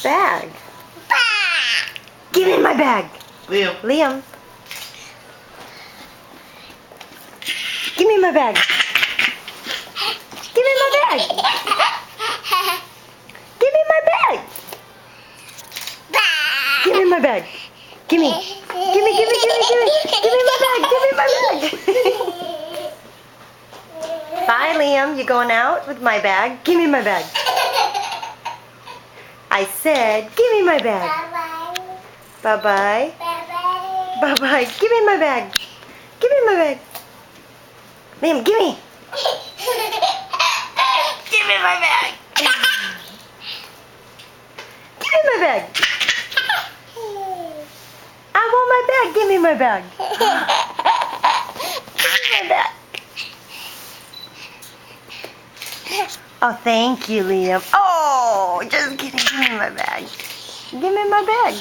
Bag. Give me my bag. Liam. Liam. Give me my bag. Give me my bag. Give me my bag. Give me my bag. Give me. Give me. Give me my bag. Give me my bag. Bye, Liam. You going out with my bag? Give me my bag. I said, give me my bag. Bye-bye. Bye-bye. Give me my bag. Give me my bag. Liam, give me. Give me my bag. Give me my bag. I want my bag. Give me my bag. Give me my bag. Oh, thank you, Liam. Oh, just kidding. Give me my bag. Give me my bag.